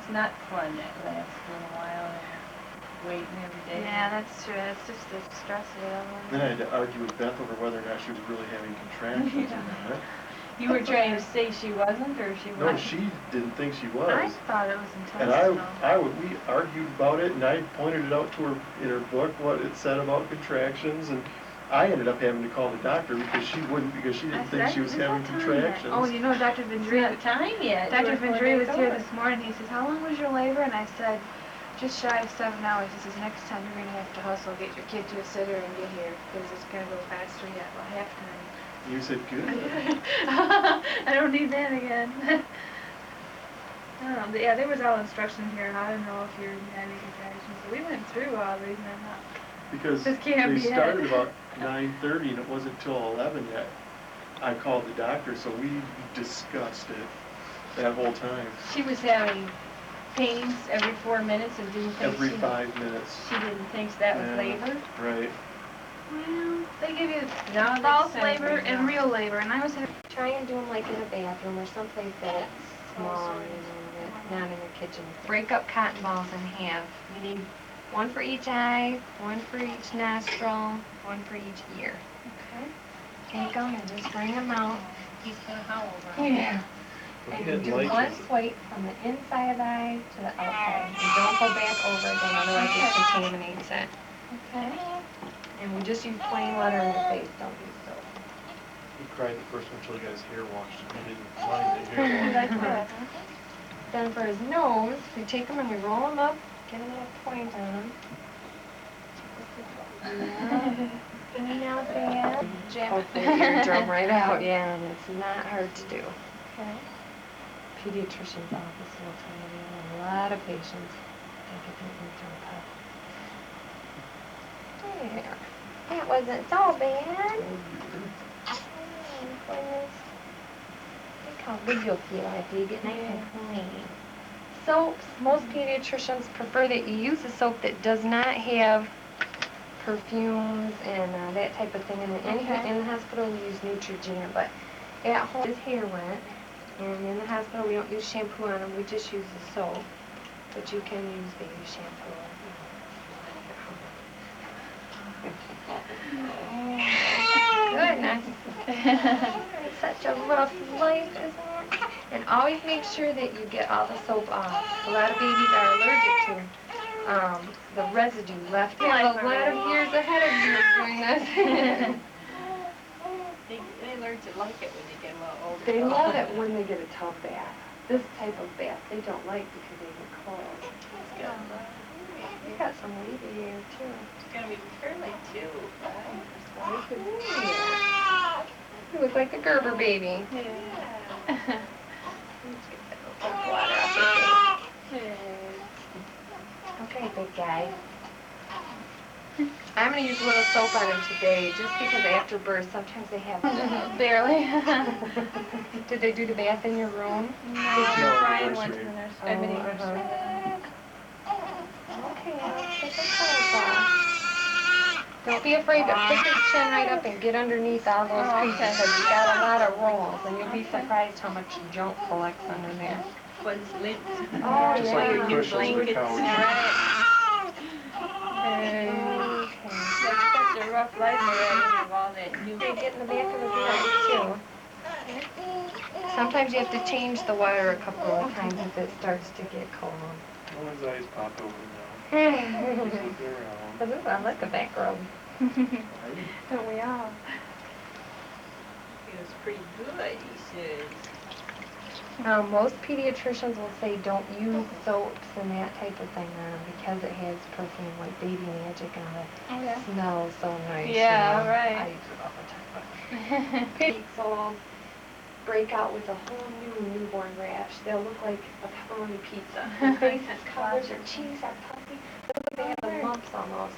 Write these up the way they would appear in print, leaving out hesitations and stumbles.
It's not fun that lasts a little while and waiting every day. Yeah, that's true. It's just the stress of it all. Then I had to argue with Beth over whether or not she was really having contractions or not. You were trying to say she wasn't, or she was? No, she didn't think she was. I thought it was And intentional. we argued about it, and I pointed it out to her in her book, what it said about contractions, and I ended up having to call the doctor because she didn't think she was having contractions. Oh, you know, Dr. Vendry. It's not time yet. Dr. Vendry was here this morning. He says, "How long was your labor?" And I said, "Just shy of 7 hours." He says, "Next time you're gonna have to hustle, get your kid to a sitter and get here, because it's gonna go faster yet." Well, half time. You said, good. I don't need that again. I don't know. Yeah, there was all instructions here. I don't know if you're having contractions. So we went through all these, and I'm not. Because This can't they be started it. about 9:30, and it wasn't till 11 yet. I called the doctor, so we discussed it that whole time. She was having pains every 4 minutes and didn't think Every 5 minutes. She didn't think that was labor? Right. Well, they give you No, false labor and real labor, and I was having. Try and do them like in a bathroom or someplace that's small, not in your kitchen. Break up cotton balls in half. You need one for each eye, one for each nostril, one for each ear. Okay. Take them and just bring them out. He's gonna howl. Yeah. And you do one swipe from the inside of the eye to the outside. And don't go back over again, otherwise it contaminates it. Okay. And we just use plain water in the face, don't use soap. He cried the first one until he got his hair washed. He didn't mind the hair Like wash. that. Then for his nose, we take him and we roll him up, get a little point on him. Yeah. Not bad. Hopefully eardrum right out, yeah, and it's not hard to do. Okay. Pediatrician's office will tell you a lot of patients they get their eardrum cut. There. That wasn't so bad. Oh, goodness. Look how good you'll feel after you get nice and clean. Soaps, most pediatricians prefer that you use a soap that does not have perfumes and that type of thing. And in the hospital we use Neutrogena, but at home his hair wet. And in the hospital we don't use shampoo on them, we just use the soap. But you can use baby shampoo. Goodness. It's such a rough life, isn't it? And always make sure that you get all the soap off. A lot of babies are allergic to the residue left. They have a lot of years ahead of you doing this. They learn to like it when they get a little older. They love it when they get a tub bath. This type of bath they don't like because they get cold. You got some wavy hair too. It's gonna be curly too, right? Yeah. You look like a Gerber baby. Yeah. Let's get that little water off your face. Okay, big guy. I'm going to use a little soap on him today just because after birth sometimes they have... Barely. Did they do the bath in your room? No, Brian went to the nurse. Okay, let's take the clothes off. Don't be afraid to pick his chin right up and get underneath all those pieces because you got a lot of rolls and you'll be surprised how much junk collects under there. Was lit. Oh, Just yeah. like the Your cushions of the blankets. couch. That's such a rough life already with all that new. They get in the back of his neck too. Sometimes you have to change the water a couple of times if it starts to get cold. Well, his eyes popped open now. He's looking around. I like a back rub. Don't we all? It was pretty good, he says. Most pediatricians will say don't use soaps and that type of thing on them because it has perfume like Baby Magic and it. Oh, yeah. Smells so nice. Yeah, you know? right. I use it all the time. But so break out with a whole new newborn rash. They'll look like a pepperoni pizza. Their faces covered, their cheeks are puffy. They have the lumps almost.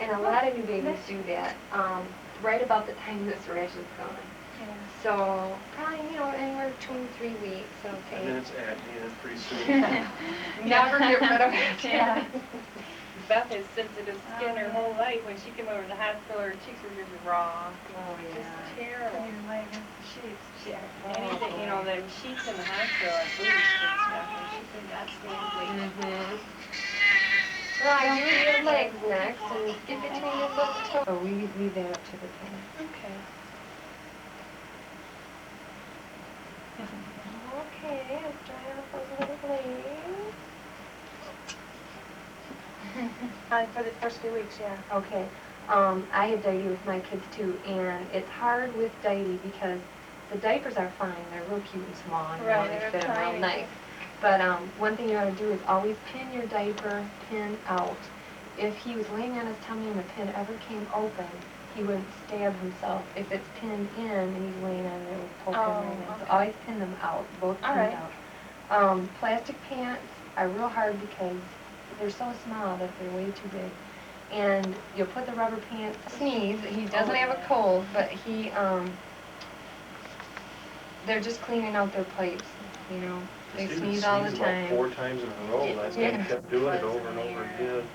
And a lot of new babies do that right about the time this rash is going. Yeah. So probably, anywhere between 3 weeks, okay. And then it's acne, and pretty soon. Never get rid of it. Yeah. Beth has sensitive skin her whole life. When she came over to the hospital, her cheeks were just raw. Oh, Just yeah. terrible. Your leg against the sheets. Anything, you know, them sheets in the hospital are boots and stuff, and she could not stand bleeding. Right, do your legs next and get between your little toes. Oh, we leave that up to the time. Okay. Okay, let's dry off those little blades. For the first few weeks, yeah. Okay, I have diaper with my kids too, and it's hard with diaper because the diapers are fine, they're real cute and small, and Right, they they're fit them real tiny. nice. But one thing you ought to do is always pin your diaper pin out. If he was laying on his tummy and the pin ever came open, he would stab himself. If it's pinned in and he's laying on it, it would poke him right in. So okay. always pin them out, both All pinned right. out. Plastic pants are real hard because they're so small that they're way too big. And you'll put the rubber pants, sneeze, he doesn't have a cold, but he, they're just cleaning out their pipes, you know. They He would sneeze all the sneeze about time. 4 times in a row last time, Yeah. he kept doing it over and over again.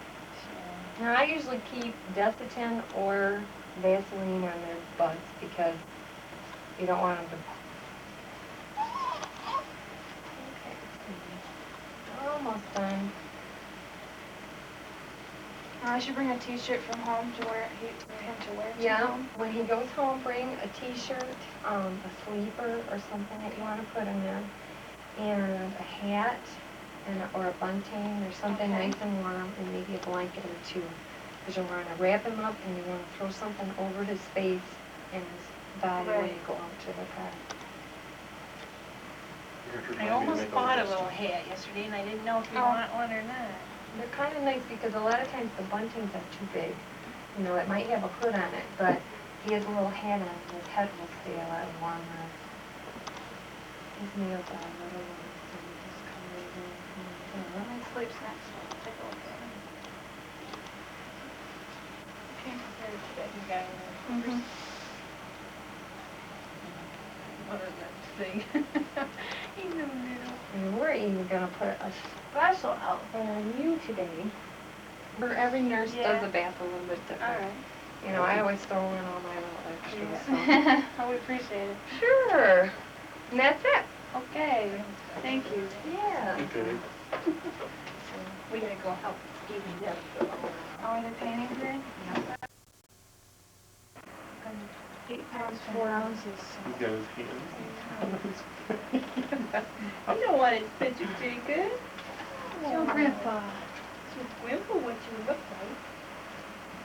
Now, I usually keep Desitin or Vaseline on their butts because you don't want them to... Okay, almost done. I should bring a t-shirt from home to wear, for him to wear to Yeah, home. when he goes home, bring a t-shirt, a sleeper or something that you want to put in there, and a hat, or a bunting, or something Okay. nice and warm, and maybe a blanket or two. Because you want to wrap him up and you want to throw something over his face and his body when you Right. go out to the car. You have to I remind me to almost make bought a list. little hat yesterday, and I didn't know if you Oh. want one or not. They're kind of nice because a lot of times the buntings are too big. You know, it might have a hood on it, but he has a little hat on and his head will stay a lot warmer. His nails are a little long, so we just color them. My sleep's next one. Take a look at it. Okay. There's that you got in there. Mhm. What is that thing? He's a little. And we're even gonna put a special outfit on you today. Where every nurse Yeah. does the bath a little bit different. All right. You know, I always throw in all my little extras. So. Oh, we appreciate it. Sure. And that's it. Okay. Thank you. Yeah. Okay. We gotta go help Stevie Deb. Oh, are they painting today? 8 pounds, 4 ounces. He's got his hands. You don't want his picture taken. Your grandpa. Just wimple what you look like.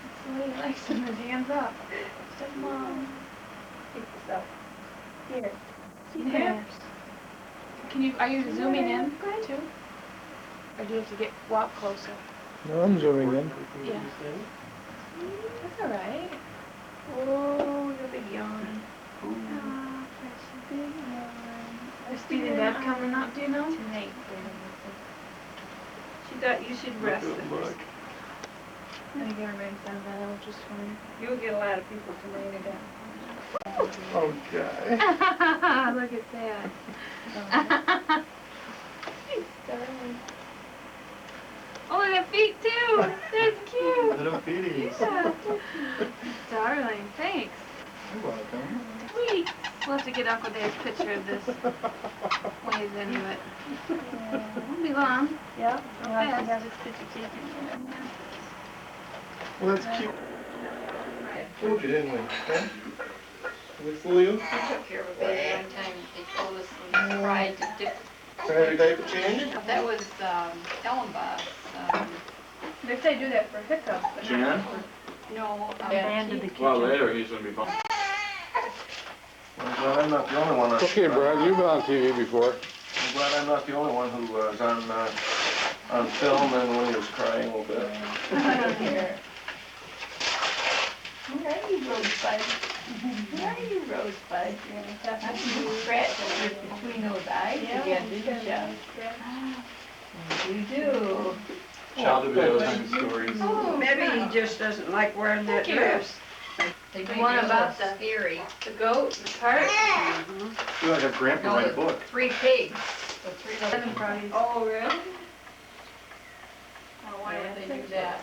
That's the way he likes them, his hands up. Said Mom. Pick this up. Here. See Yeah. Pips? Can you, are you zooming in too? Or do you have to walk closer? No, I'm zooming in. Yeah. That's all right. Oh, you're a big yawn. Oh, that's a big yawn. Is Steve and Deb coming up, do you know? Tonight. She thought you should rest Look, first. I think everybody's done that, which is fine. You'll get a lot of people to lay it down. Okay. Look at that. Oh, look at feet too. That's cute. Little feeties. Yeah. Darling, thanks. You're welcome. Sweet. We'll have to get Uncle Dave's picture of this. Ways into it. Won't be long. Yeah. Real I'll have to fast. have this picture taken. Well, that's cute. Told you, didn't we? Huh? What's the deal? We took care of a baby one time, they told us when we cried to dip. Had your diaper changed? That was, Ellen Boss, They say do that for hiccups, but Jan? not for... no, Abandoned the Keith- Well, later, he's gonna be fine. I'm glad I'm not the only one. Okay, Brad, you've been on TV before. I'm glad I'm not the only one who was on film and when he was crying a little bit. Here. Where are you, Rosebud? Where are you, Rosebud? I see you scratch between those eyes again, didn't you? You do. Child abuse and stories. Oh, maybe he just doesn't like wearing that dress. They The made one me a about little the- scary. The goat, the cart, Feel like a grandpa No, write a the book. 3 pigs, the 3 Seven little. parties. Oh, really? Oh, why would they do that?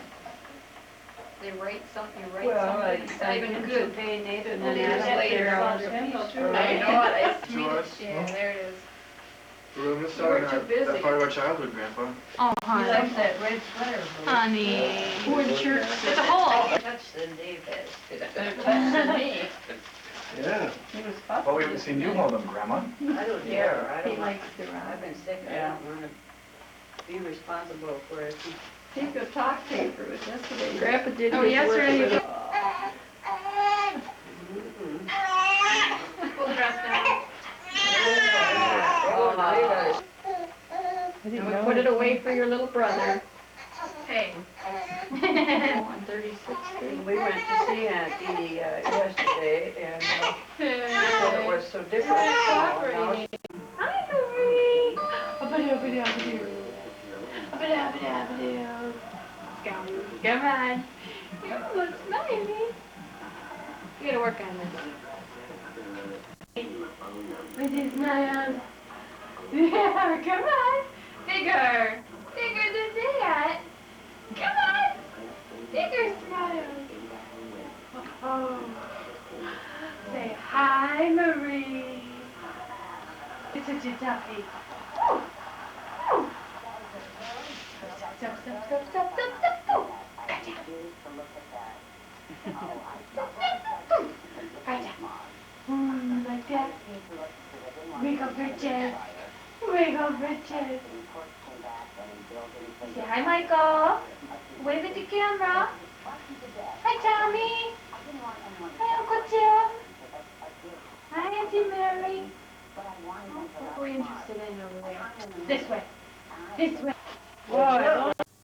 They write something, you write Well, something, like, it's not even good. Pay Nathan Well, and they just ask later later on on the the piece piece. through. I know it, I To mean, us? yeah, there it is. We're gonna You start were on too that, busy. that part of our childhood, Grandpa. Oh, He honey. likes that red sweater. Honey. Who in church It's a hole. Touch than Dave has. Better touch than me. Yeah. He was Well, we haven't seen you hold them, Grandma. I don't care, I He don't, likes to run. I've been sick, I don't wanna be responsible for it. Take a talk paper with yesterday. Grandpa did Oh, his yesterday work you with pull the dress down. Oh, now you gotta, And we put it away for your little brother. Hey. On 36th Street. we went to see Aunt Edie, yesterday, and, said it was so different. Hi, Marie. Abadoo. Come on. Oh, smiley. You gotta work on this. With his smile. Yeah, come on. Bigger. Bigger than that. Come on. Bigger smile. Oh. Say hi, Marie. You're such a toughie. Stop. Gotcha. Like that. Wiggle bridges. Say hi, Michael. Wave at the camera. Hi, Tommy. Hi, Uncle Tim. Hi, Auntie Mary. What were we interested in over there? This way.